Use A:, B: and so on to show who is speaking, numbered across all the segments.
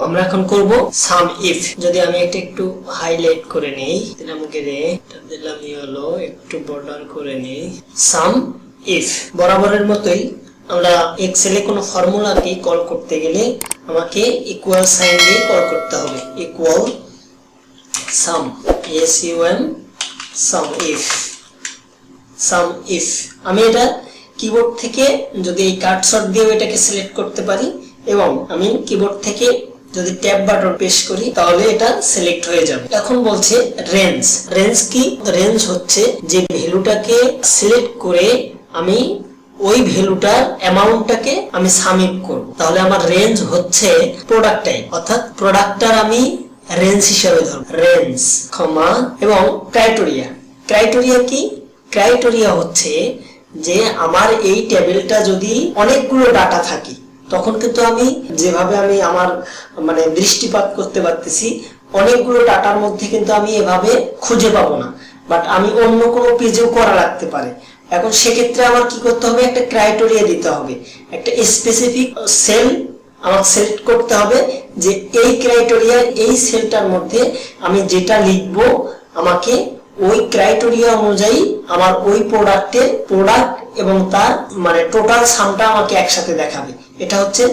A: আমরা এখন করব সাম ইফ। যদি আমি এটা একটু হাইলাইট করে নেই, দিলাম গ্রে, দিলাম ইয়েলো, একটু বর্ডার করে নেই। সাম ইফ বরাবরের মতোই আমরা এক্সেলে কোনো ফর্মুলাকে কল করতে গেলে আমাকে ইকুয়াল সাইন দিয়ে কল করতে হবে। Equal some, SUM, some if. Some if আমি এটা কিবোর্ড থেকে যদি এই কাটশট দিয়ে এটাকে সিলেক্ট করতে পারি এবং আমি কিবোর্ড থেকে যদি ট্যাব বাটন প্রেস করি তাহলে এটা সিলেক্ট হয়ে যাবে। এখন বলছে রেঞ্জ। রেঞ্জ কি? রেঞ্জ হচ্ছে যে ভ্যালুটাকে সিলেক্ট করে আমি ওই ভ্যালুটার অ্যামাউন্টটাকে আমি সামিট করব। তাহলে আমার রেঞ্জ হচ্ছে প্রোডাক্ট টাইপ, অর্থাৎ প্রোডাক্টটার আমি রেঞ্জ হিসেবে ধরব। রেঞ্জ কমা এবং ক্রাইটেরিয়া। ক্রাইটেরিয়া কি? ক্রাইটেরিয়া হচ্ছে যে আমার এই টেবিলটা যদি অনেকগুলো ডাটা থাকে তখন কিন্তু আমি যেভাবে আমি আমার মানে দৃষ্টিপাত করতে পারতেছি অনেকগুলো ডাটার মধ্যে কিন্তু আমি এভাবে খুঁজে পাবো না, বাট আমি অন্য কোনো পেজেও করা লাগতে পারে। এখন সেক্ষেত্রে আমার কি করতে হবে? একটা ক্রাইটেরিয়া দিতে হবে, একটা স্পেসিফিক সেল আমাকে সিলেক্ট করতে হবে যে এই ক্রাইটেরিয়া এই সেলটার মধ্যে আমি যেটা লিখব আমাকে ওই ক্রাইটেরিয়া অনুযায়ী আমার ওই প্রোডাক্টের প্রোডাক্ট এবং তার মানে টোটাল সামটা আমাকে একসাথে দেখাবে। এটা হচ্ছে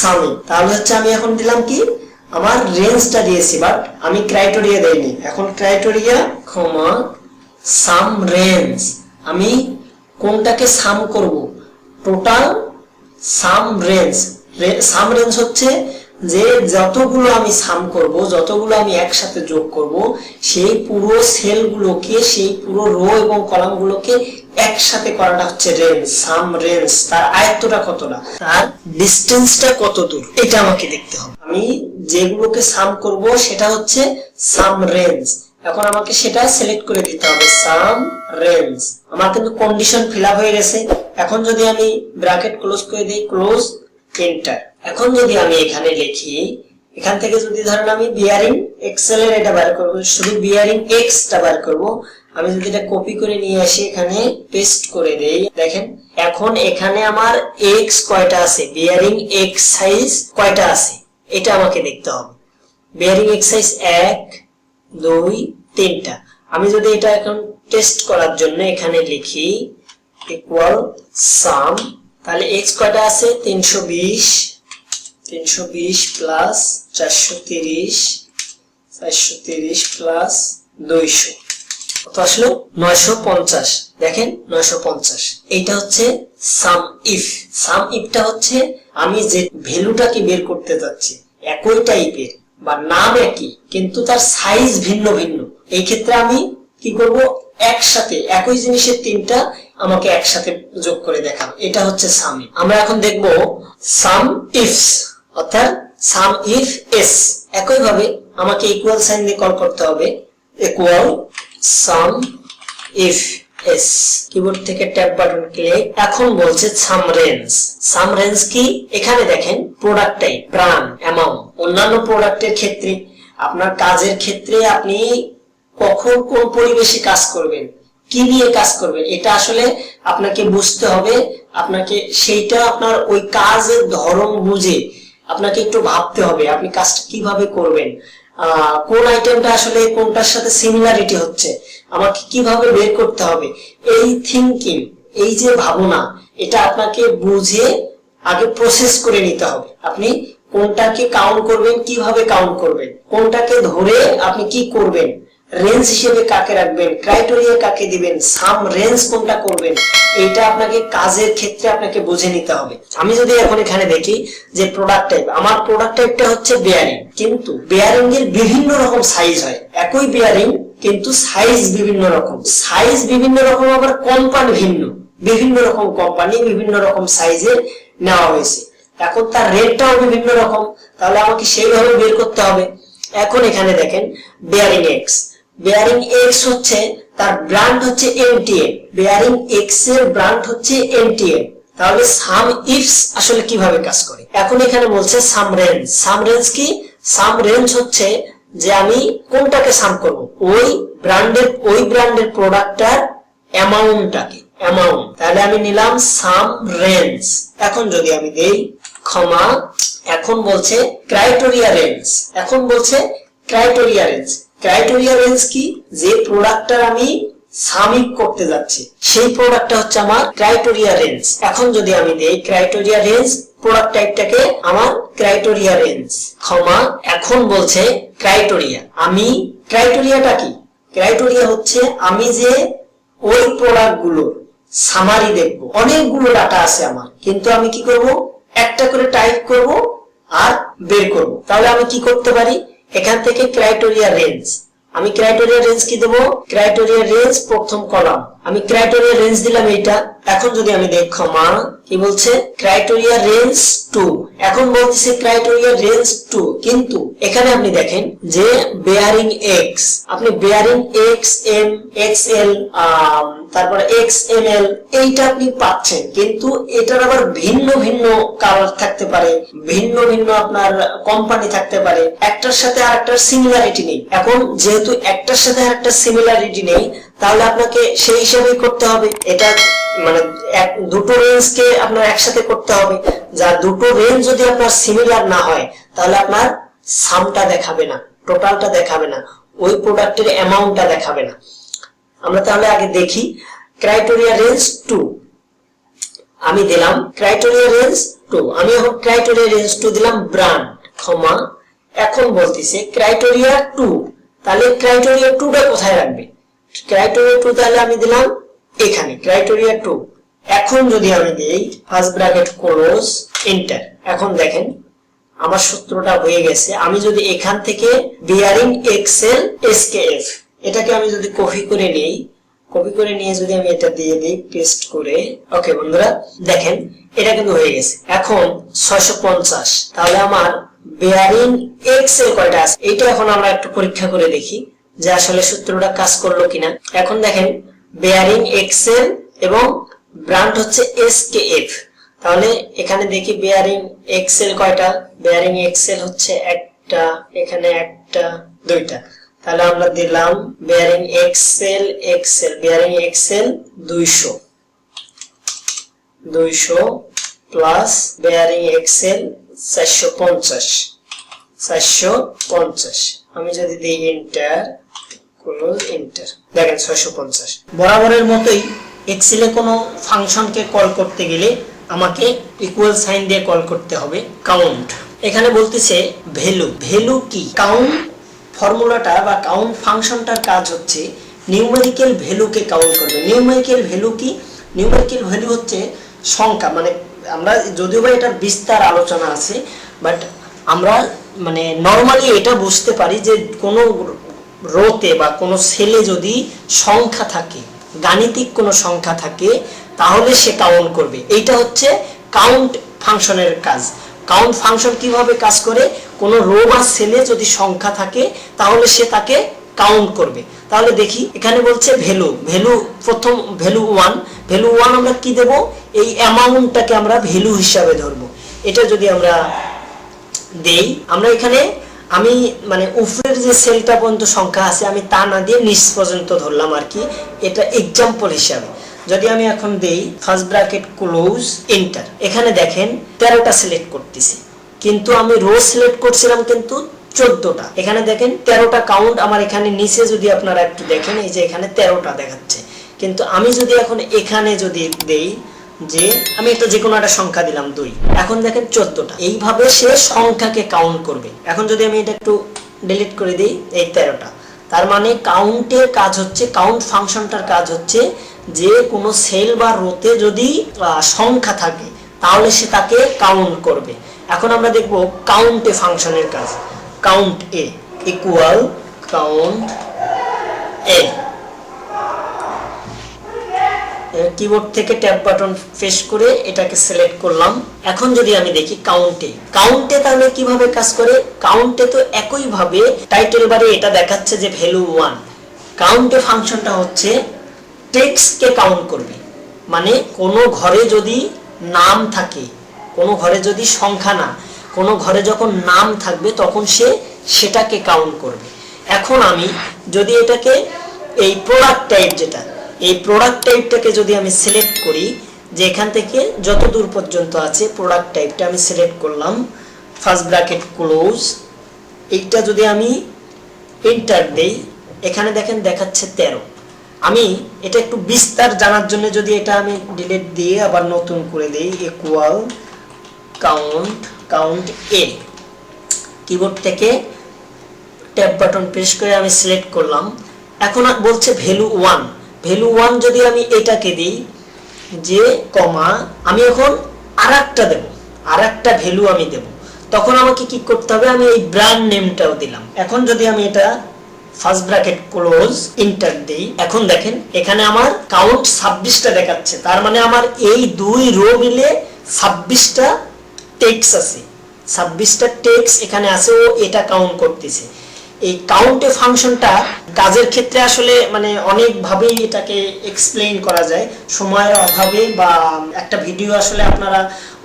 A: সামিং। তাহলে হচ্ছে আমি এখন দিলাম কি আমার রেঞ্জটা দিয়েছি বাট আমি ক্রাইটেরিয়া দেইনি। এখন ক্রাইটেরিয়া কমা সাম রেঞ্জ। আমি কোনটাকে সাম করব? টোটাল সাম রেঞ্জ। সাম রেঞ্জ হচ্ছে যে যতগুলো আমি সাম করব, যতগুলো আমি একসাথে যোগ করব সেই পুরো সেলগুলোকে, সেই পুরো রো এবং কলামগুলোকে একসাথে করাটা হচ্ছে রেঞ্জ। সাম রেঞ্জ। তার আয়ত্তটা কতটা, তার ডিসটেন্সটা কত দূর, এটা আমাকে দেখতে হবে। আমি যেগুলোকে সাম করব সেটা হচ্ছে সাম রেঞ্জ। এখন আমাকে সেটা সিলেক্ট করে দিতে হবে সাম রেঞ্জ। আমার কিন্তু কন্ডিশন ফিল আপ হয়ে গেছে। এখন যদি আমি ব্র্যাকেট ক্লোজ করে দিই, ক্লোজ, এন্টার। এখন যদি আমি এখানে লিখি, এখান থেকে যদি ধরেন আমি বিয়ারিং এক্সেল এর এটা বের করব, শুধু বিয়ারিং এক্স টা বের করব। আমি যদি এটা কপি করে নিয়ে আসি এখানে পেস্ট করে দেই, দেখেন এখন এখানে আমার এক্স কয়টা আছে, বিয়ারিং এক্স সাইজ কয়টা আছে এটা আমাকে দেখতে হবে। বিয়ারিং এক্স সাইজ 1 2 3টা। আমি যদি এটা এখন টেস্ট করার জন্য এখানে লিখি ইকুয়াল সাম, তাহলে x কয়টা আছে 320 প্লাস 430 প্লাস 200 কত আসলো 950। দেখেন 950। এইটা হচ্ছে সাম ইফ। সাম ইফটা হচ্ছে আমি যে ভ্যালুটাকে বের করতে যাচ্ছি একই টাইপের বা নাম একই কিন্তু তার সাইজ ভিন্ন ভিন্ন, এই ক্ষেত্রে আমি কি করব? একসাথে একই জিনিসের তিনটা আমাকে একসাথে যোগ করে দেখাবো। এটা হচ্ছে সাম ইফ। আমরা এখন দেখব সাম ইফস, অর্থাৎ সাম ইফ এস। একই ভাবে আমাকে ইকুয়াল সাইন দিয়ে কল করতে হবে। Equal some if S. Keyboard থেকে ট্যাব বাটন ক্লিক। এখন বলছে সাম রেঞ্জ। সাম রেঞ্জ কি? এখানে দেখেন প্রোডাক্ট টাইপ, ব্র্যান্ড, অ্যামাউন্ট। অন্যান্য প্রোডাক্টের ক্ষেত্রে আপনার কাজের ক্ষেত্রে আপনি কখন কোন পরিবেশে কাজ করবেন, কি নিয়ে কাজ করবেন, এটা আসলে আপনাকে বুঝতে হবে। আপনাকে সেইটা আপনার ওই কাজের ধরন বুঝে আপনাকে একটু ভাবতে হবে আপনি কাজটা কিভাবে করবেন, কোন আইটেমটা আসলে কোনটার সাথে সিমিলারিটি হচ্ছে আমাকে কিভাবে বের করতে হবে। এই থিংকিং, এই যে ভাবনা, এটা আপনাকে বুঝে আগে প্রসেস করে নিতে হবে। আপনি কোনটাকে কাউন্ট করবেন, কিভাবে কাউন্ট করবেন, কোনটাকে ধরে আপনি কি করবেন, রেঞ্জ হিসেবে কাকে রাখবেন, ক্রাইটেরিয়া কাকে দিবেন, সাম রেঞ্জ কোনটা করবেন, এটা আপনাকে কাজের ক্ষেত্রে আপনাকে বুঝে নিতে হবে। আমি যদি এখন এখানে দেখি যে প্রোডাক্ট টাইপ, আমার প্রোডাক্ট টাইপটা হচ্ছে বেয়ারিং, কিন্তু বেয়ারিং এর বিভিন্ন রকম সাইজ হয়। একই বেয়ারিং কিন্তু সাইজ বিভিন্ন রকম, সাইজ বিভিন্ন রকম, আবার কোম্পানি ভিন্ন, বিভিন্ন রকম কোম্পানি বিভিন্ন রকম সাইজের নেওয়া হয়েছে। এখন তার রেটটাও বিভিন্ন রকম, তাহলে আমাকে সেইভাবে বের করতে হবে। এখন এখানে দেখেন বেয়ারিং এক্স। বেয়ারিং এক্স হচ্ছে তার ব্র্যান্ড হচ্ছে এমটিএন, বেয়ারিং এক্স এর ব্র্যান্ড হচ্ছে এমটিএন। তাহলে সাম ইফস আসলে কিভাবে কাজ করে? এখন এখানে বলছে সাম রেঞ্জ। সাম রেঞ্জ কি? সাম রেঞ্জ হচ্ছে যে আমি কোনটাকে সাম করব, ওই ব্র্যান্ডের প্রোডাক্টটার অ্যামাউন্টটাকে, অ্যামাউন্ট। তাহলে আমি নিলাম সাম রেঞ্জ। এখন যদি আমি দেই ক্ষমা এখন বলছে ক্রাইটেরিয়া রেঞ্জ, এখন বলছে ক্রাইটেরিয়া রেঞ্জ। ক্রাইটেরিয়া রেঞ্জ কি? যে প্রোডাক্টটা আমি সামিক করতে যাচ্ছি সেই প্রোডাক্টটা হচ্ছে আমার ক্রাইটেরিয়া রেঞ্জ। এখন যদি আমি দেই ক্রাইটেরিয়া রেঞ্জ প্রোডাক্ট টাইপটাকে আমার ক্রাইটেরিয়া রেঞ্জ, ক্ষমা এখন বলছে ক্রাইটেরিয়া। আমি ক্রাইটেরিয়াটা কি? ক্রাইটেরিয়া হচ্ছে আমি যে ওই প্রোডাক্টগুলো সামারি দেখব, অনেকগুলো ডাটা আছে আমার, কিন্তু আমি কি করব? একটা করে টাইপ করব আর বের করব। তাহলে আমি কি করতে পারি? এখান থেকে ক্রাইটেরিয়া রেঞ্জ, আমি ক্রাইটেরিয়া রেঞ্জ কি দেব? ক্রাইটেরিয়া রেঞ্জ প্রথম কলাম, আমি ক্রাইটেরিয়া রেঞ্জ দিলাম এইটা। এখন যদি আমি দেখ ক্ষমা কি বলছে? Criteria range 2। এখন বলতেছে ক্রাইটেরিয়া রেঞ্জ 2, কিন্তু এখানে আপনি দেখেন যে বেয়ারিং এক্স, আপনি bearing X M X L তারপরে এক্স এম এল এইটা আপনি পাচ্ছেন, কিন্তু এটার আবার ভিন্ন ভিন্ন কালার থাকতে পারে, ভিন্ন ভিন্ন আপনার কোম্পানি থাকতে পারে, একটার সাথে আরেকটার সিমিলারিটি নেই। এখন যেহেতু একটার সাথে আরেকটার সিমিলারিটি নেই, তাহলে আপনাকে সেই হিসাবেই করতে হবে। এটা মানে দুটো রেঞ্জকে আপনার একসাথে করতে হবে। যা দুটো রেঞ্জ যদি আপনার সিমিলার না হয়, তাহলে আপনার সামটা দেখাবে না, টোটালটা দেখাবে না, ওই প্রোডাক্টের অ্যামাউন্টটা দেখাবে না। আমরা তাহলে আগে দেখি ক্রাইটেরিয়া রেঞ্জ 2 আমি দিলাম, ক্রাইটেরিয়া রেঞ্জ 2 আমি এখন ক্রাইটেরিয়া রেঞ্জ 2 দিলাম ব্র্যান্ড, ক্ষমা এখন বলতেছে ক্রাইটেরিয়া 2, তাহলে ক্রাইটেরিয়া 2টা কোথায় রাখবে? ক্রাইটেরিয়া 2 তাহলে আমি দিলাম এখানে ক্রাইটেরিয়া 2। এখন যদি আমি দেই ফার্স্ট ব্র্যাকেট ক্লোজ এন্টার, এখন দেখেন আমার সূত্রটা হয়ে গেছে। আমি যদি এখান থেকে বিয়ারিং এক্সেল এসকেএফ এটাকে আমি যদি কপি করে নেই, কপি করে নিয়ে যদি আমি এটা দিয়ে দিই পেস্ট করে, ওকে বন্ধুরা দেখেন এটা কিন্তু হয়ে গেছে। এখন 650, তাহলে আমার বিয়ারিং এক্সেল কয়টা আছে এটা এখন আমরা একটু পরীক্ষা করে দেখি যে আসলে সূত্রটা কাজ করলো কিনা। এখন দেখেন বেয়ারিং এক্সেল এবং ব্র্যান্ড হচ্ছে এসকেএফ, তাহলে এখানে দেখি বেয়ারিং এক্সেল কয়টা? বেয়ারিং এক্সেল হচ্ছে একটা, এখানে একটা, দুইটা, তাহলে আমরা দিলাম bearing axle axle bearing axle 200 plus bearing axle 450। আমি যদি দিই এন্টার ক্লোজ এন্টার, দেখেন 650। বরাবরের মতোই এক্সেলে কোনো ফাংশনকে কল করতে গেলে আমাকে ইকুয়াল সাইন দিয়ে কল করতে হবে কাউন্ট। এখানে বলতেছে ভ্যালু, ভ্যালু কি? কাউন্ট ফর্মুলাটা বা কাউন্ট ফাংশনটার কাজ হচ্ছে নিউমেরিক্যাল ভ্যালুকে কাউন্ট করবে। নিউমেরিক্যাল ভ্যালু কি? নিউমেরিক্যাল ভ্যালু হচ্ছে সংখ্যা, মানে আমরা যদিও বা এটার বিস্তার আলোচনা আছে, বাট আমরা মানে নরমালি এটা বুঝতে পারি যে কোনো রোতে বা কোনো সেলে যদি সংখ্যা থাকে, গাণিতিক কোনো সংখ্যা থাকে, তাহলে সে কাউন্ট করবে। এইটা হচ্ছে কাউন্ট ফাংশনের কাজ। কাউন্ট ফাংশন কিভাবে কাজ করে? কোনো রো বা সেলে যদি সংখ্যা থাকে তাহলে সে তাকে কাউন্ট করবে। তাহলে দেখি এখানে বলছে ভ্যালু, ভ্যালু প্রথম ভ্যালু 1, ভ্যালু 1 আমরা কি দেব? এই অ্যামাউন্টটাকে আমরা ভ্যালু হিসাবে ধরবো। এটা যদি আমরা দেই, আমরা এখানে আমি মানে উপরের যে সেলটা পর্যন্ত সংখ্যা আছে আমি তা না দিয়ে নিচ পর্যন্ত ধরলাম আর কি, এটা এক্সাম্পল হিসাবে। যদি আমি এখন দেই ফার্স্ট ব্র্যাকেট ক্লোজ এন্টার, এখানে দেখেন 13টা সিলেক্ট করতেছি, কিন্তু আমি রো সিলেক্ট করছিলাম কিন্তু 14টা। এখানে দেখেন 13টা কাউন্ট আমার এখানে নিচে যদি আপনারা একটু দেখেন, এই যে এখানে 13টা দেখাচ্ছে, কিন্তু আমি যদি এখন এখানে যদি দেই যে আমি একটা যে কোনো একটা সংখ্যা দিলাম 2, এখন দেখেন 14টা। এইভাবে সে সংখ্যাকে কাউন্ট করবে। এখন যদি আমি এটা একটু ডিলিট করে দিই, এই 13টা, তার মানে কাউন্টের কাজ হচ্ছে, কাউন্ট ফাংশনটার কাজ হচ্ছে যে কোনো সেল বা রোতে যদি সংখ্যা থাকে তাহলে সে তাকে কাউন্ট করবে। এখন আমরা দেখব কাউন্টে ফাংশনের কাজ। কাউন্ট এ ইকুয়াল কাউন্ট এ, কিবোর্ড থেকে ট্যাব বাটন প্রেস করে এটাকে সিলেক্ট করলাম। এখন যদি আমি দেখি কাউন্টে, কাউন্টে তাহলে কিভাবে কাজ করে? কাউন্টে তো একই ভাবে টাইটেল বারে এটা দেখাচ্ছে যে ভ্যালু 1। কাউন্টে ফাংশনটা হচ্ছে টেক্সটকে কাউন্ট করবে, মানে কোনো ঘরে যদি নাম থাকে, কোনো ঘরে যদি সংখ্যা না, কোনো ঘরে যখন নাম থাকবে তখন সে সেটাকে কাউন্ট করবে। এখন আমি যদি এটাকে এই প্রোডাক্ট টাইপ, যেটা এই প্রোডাক্ট টাইপটাকে যদি আমি সিলেক্ট করি, যে এখান থেকে যত দূর পর্যন্ত আছে প্রোডাক্ট টাইপটা আমি সিলেক্ট করলাম, ফার্স্ট ব্র্যাকেট ক্লোজ, এইটা যদি আমি এন্টার দেই, এখানে দেখেন দেখাচ্ছে 13। আমি এটা একটু বিস্তার জানার জন্য যদি এটা আমি ডিলিট দিয়ে আবার নতুন করে দেই, ইকুয়াল কাউন্ট এ, কিবোর্ড থেকে ট্যাব বাটন প্রেস করে আমি সিলেক্ট করলাম। এখন বলছে ভ্যালু 1, ভ্যালু 1 যদি আমি এটাকে দিই যে কমা, আমি এখন আরেকটা দেব, আরেকটা ভ্যালু আমি দেব, তখন আমাকে কি করতে হবে, আমি এই ব্র্যান্ড নেমটাও দিলাম। এখন যদি আমি এটা ফার্স্ট ব্র্যাকেট ক্লোজ এন্টার দেই, এখন দেখেন এখানে আমার কাউন্ট 26টা দেখাচ্ছে, তার মানে আমার এই দুই রো মিলে 26টা টেক্সট আছে, 26টা টেক্সট এখানে আছে, ও এটা কাউন্ট করতেছে। এই কাউন্টে ফাংশনটা কাজের ক্ষেত্রে আসলে মানে অনেকভাবেই এটাকে এক্সপ্লেইন করা যায়, সময়ের অভাবে বা একটা ভিডিও আসলে আপনারা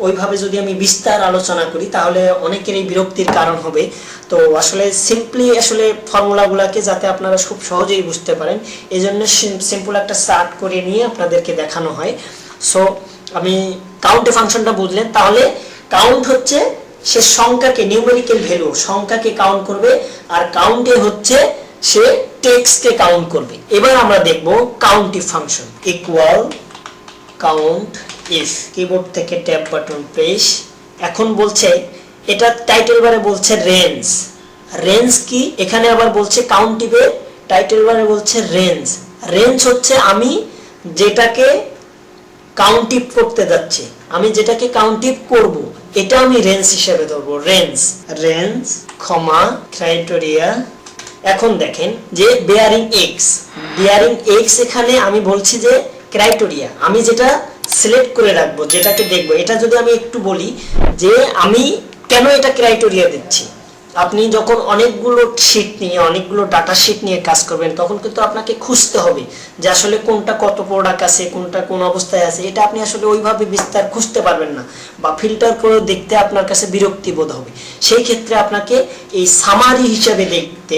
A: ওইভাবে যদি আমি বিস্তার আলোচনা করি তাহলে অনেকেরই বিরক্তির কারণ হবে। তো আসলে সিম্পলি আসলে ফর্মুলাগুলোকে যাতে আপনারা খুব সহজেই বুঝতে পারেন, এই জন্য সিম্পল একটা চার্ট করে নিয়ে আপনাদেরকে দেখানো হয়। সো আমি কাউন্টে ফাংশনটা বুঝলেন, তাহলে কাউন্ট হচ্ছে সে সংখ্যাকে, নিউমেরিক্যাল ভ্যালু সংখ্যাকে কাউন্ট করবে, আর কাউন্টে হচ্ছে সে টেক্সটকে কাউন্ট করবে। এবার আমরা দেখব countif function, equal count if, keyboard থেকে ট্যাব বাটন প্রেস। এখন বলছে এটা টাইটেল বারে বলছে রেঞ্জ, রেঞ্জ কি, এখানে আবার বলছে কাউন্টিফে টাইটেল বারে বলছে রেঞ্জ। রেঞ্জ হচ্ছে আমি যেটাকে কাউন্টিফ করতে যাচ্ছি, আমি যেটাকে কাউন্টিফ করব, এটা আমি রেঞ্জ হিসেবে ধরবো, রেঞ্জ কমা ক্রাইটেরিয়া। এখন দেখেন যে বেয়ারিং এক্স, বেয়ারিং এক্স এখানে আমি বলছি যে ক্রাইটেরিয়া, আমি যেটা সিলেক্ট করে রাখবো, যেটাকে দেখবো, এটা যদি আমি একটু বলি যে আমি কেন এটা ক্রাইটেরিয়া দিচ্ছি। আপনি যখন অনেকগুলো শীট নিয়ে, অনেকগুলো ডাটা শীট নিয়ে কাজ করবেন, তখন কিন্তু আপনাকে খুঁজতে হবে যে আসলে কোনটা কত প্রোডাক্ট আছে, কোনটা কোন অবস্থায় আছে, এটা আপনি আসলে ওইভাবে বিস্তার খুঁজতে পারবেন না, বা ফিল্টার করে দেখতে আপনার কাছে বিরক্তি বোধ হবে। সেই ক্ষেত্রে আপনাকে এই সামারি হিসেবে দেখতে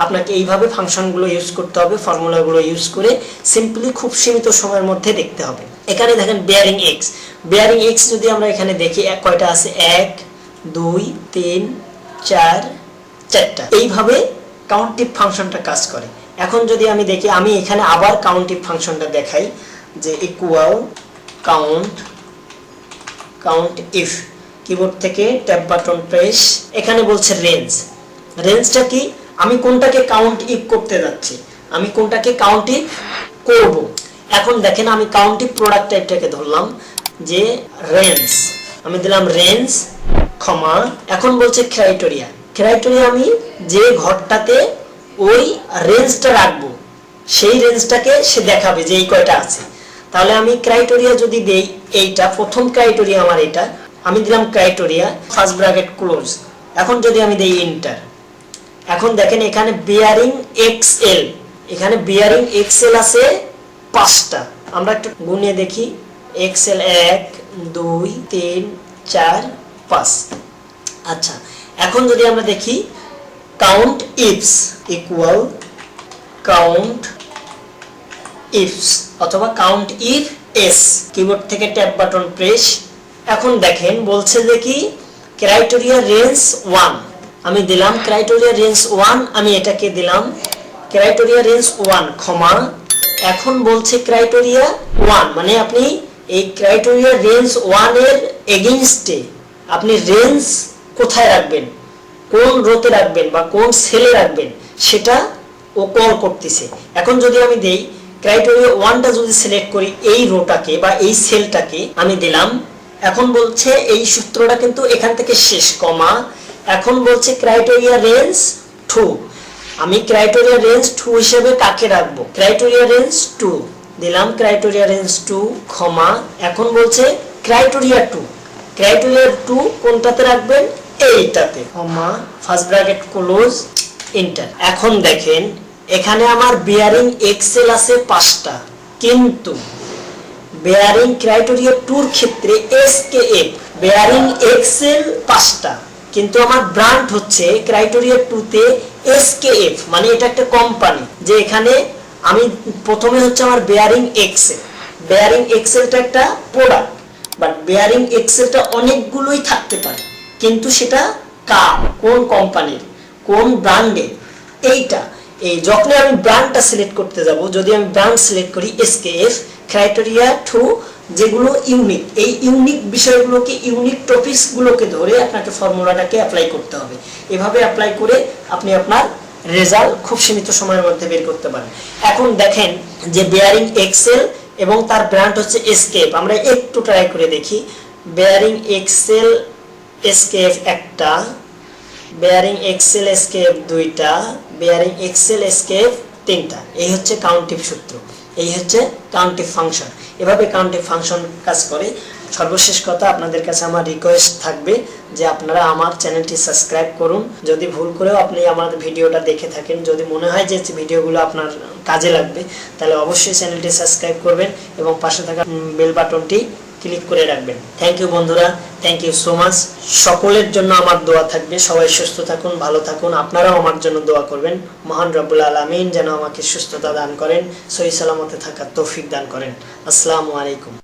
A: আপনাকে এইভাবে ফাংশনগুলো ইউজ করতে হবে, ফর্মুলাগুলো ইউজ করে সিম্পলি খুব সীমিত সময়ের মধ্যে দেখতে হবে। এখানে দেখেন বেয়ারিং এক্স, বেয়ারিং এক্স যদি আমরা এখানে দেখি কয়টা আছে, 1 2 3 4, 4টা, এইভাবে কাউন্টিফ ফাংশনটা কাজ করে। এখন যদি আমি দেখি, আমি এখানে আবার কাউন্টিফ ফাংশনটা দেখাই যে ইকুয়াল কাউন্ট ইফ, কিবোর্ড থেকে ট্যাব বাটন প্রেস, এখানে বলছে রেঞ্জ, রেঞ্জটা কি, আমি কোনটাকে কাউন্ট ইফ করতে যাচ্ছি, আমি কোনটাকে কাউন্ট ইফ করব। এখন দেখেন আমি কাউন্টিফ প্রোডাক্ট টাইপটাকে ধরলাম যে রেঞ্জ, আমি দিলাম রেঞ্জ ক্ষমা, এখন বলছে ক্রাইটেরিয়া, ক্রাইটেরিয়া আমি যে ঘরটাতে ওই রেঞ্জটা রাখবো সেই রেঞ্জটাকে সে দেখাবে যে এই কয়টা আছে। তাহলে আমি ক্রাইটেরিয়া যদি দেই, এইটা প্রথম ক্রাইটেরিয়া আমার, এটা আমি দিলাম ক্রাইটেরিয়া ফার্স্ট ব্র্যাকেট ক্লোজ। এখন যদি আমি দেই এন্টার, এখন দেখেন এখানে বিয়ারিং এক্সএল, এখানে বিয়ারিং এক্সএল আছে 5টা, আমরা একটু গুনিয়ে দেখি, এক্সএল 1 2 3 4 5। আচ্ছা, এখন যদি আমরা দেখি count ifs, equal count ifs অথবা কাউন্ট ইফ এস, কিবোর্ড থেকে ট্যাব বাটন প্রেস। এখন দেখেন বলছে যে কি ক্রাইটেরিয়া রেঞ্জ 1, আমি দিলাম ক্রাইটেরিয়া রেঞ্জ 1, আমি এটাকে দিলাম ক্রাইটেরিয়া রেঞ্জ 1 ক্ষমা। এখন বলছে ক্রাইটেরিয়া 1, মানে আপনি এই ক্রাইটেরিয়া রেঞ্জ 1 এর এগেইনস্টে আপনি রেঞ্জ কোথায় রাখবেন, কোন রোতে রাখবেন বা কোন সেলে রাখবেন, সেটা ও কল করতেছে। এখন যদি আমি দেই ক্রাইটেরিয়া 1টা যদি সিলেক্ট করি, এই রোটাকে বা এই সেলটাকে আমি দিলাম, এখন বলছে এই সূত্রটা কিন্তু এখান থেকে শেষ কমা। এখন বলছে ক্রাইটেরিয়া রেঞ্জ 2, আমি ক্রাইটেরিয়া রেঞ্জ 2 হিসেবে কাকে রাখবো, ক্রাইটেরিয়া রেঞ্জ 2 দিলাম, ক্রাইটেরিয়া রেঞ্জ 2 ক্ষমা। এখন বলছে ক্রাইটেরিয়া 2, ক্রাইটেরিয়া 2 কোনটাতে রাখবেন, এইটাতে ক্ষমা, ফার্স্ট ব্র্যাকেট ক্লোজ এন্টার। এখন দেখেন এখানে আমার বেয়ারিং এক্সেল আছে 5টা, কিন্তু বেয়ারিং ক্রাইটেরিয়া 2 এর ক্ষেত্রে এসকেএফ, বেয়ারিং এক্সেল 5টা, কিন্তু আমার ব্র্যান্ড হচ্ছে ক্রাইটেরিয়া 2 তে এসকেএফ, মানে এটা একটা কোম্পানি। যে এখানে আমি প্রথমে হচ্ছে আমার বেয়ারিং এক্সেল, বেয়ারিং এক্সেলটা একটা প্রোডাক্ট, বাট বেয়ারিং এক্সেলটা অনেকগুলোই থাকতে পারে, কিন্তু সেটা কোন কোম্পানির, কোন ব্র্যান্ডের, এইটা এই যখন আমি ব্র্যান্ডটা সিলেক্ট করতে যাব, যদি আমি ব্র্যান্ড সিলেক্ট করি এসকেএফ ক্রাইটেরিয়া টু, যেগুলো ইউনিক, এই ইউনিক বিষয়গুলোকে, ইউনিক টপিকস গুলোকে ধরে আপনাকে ফর্মুলাটাকে অ্যাপ্লাই করতে হবে। এভাবে অ্যাপ্লাই করে আপনি আপনার রেজাল্ট খুব সীমিত সময়ের মধ্যে বের করতে পারেন। এখন দেখেন যে বেয়ারিং এক্সেল এবং তার ব্র্যান্ড হচ্ছে এসকেএফ, আমরা একটু ট্রাই করে দেখি। বেয়ারিং এক্সেল এসকেএফ একটা, বেয়ারিং এক্সেল এসকেএফ দুইটা, বেয়ারিং এক্সেল এসকেএফ তিনটা। এই হচ্ছে কাউন্টিফ সূত্র, এই হচ্ছে কাউন্টিফ ফাংশন। এভাবে কাউন্টিফ ফাংশন কাজ করে। সর্বশেষ কথা, আপনাদের কাছে আমার রিকোয়েস্ট থাকবে যে আপনারা আমার চ্যানেলটি সাবস্ক্রাইব করুন। যদি ভুল করেও আপনি আমার ভিডিওটা দেখে থাকেন, যদি মনে হয় যে ভিডিওগুলো আপনার কাজে লাগবে, তাহলে অবশ্যই চ্যানেলটি সাবস্ক্রাইব করবেন এবং পাশে থাকা বেল বাটনটি ক্লিক করে রাখবেন। থ্যাংক ইউ বন্ধুরা, থ্যাংক ইউ সো মাচ। সকলের জন্য আমার দোয়া থাকবে, সবাই সুস্থ থাকুন, ভালো থাকুন। আপনারাও আমার জন্য দোয়া করবেন। মহান রব্বুল আলামিন যেন আমাকে সুস্থতা দান করেন, সহি সালামতে থাকার তৌফিক দান করেন। আসসালামু আলাইকুম।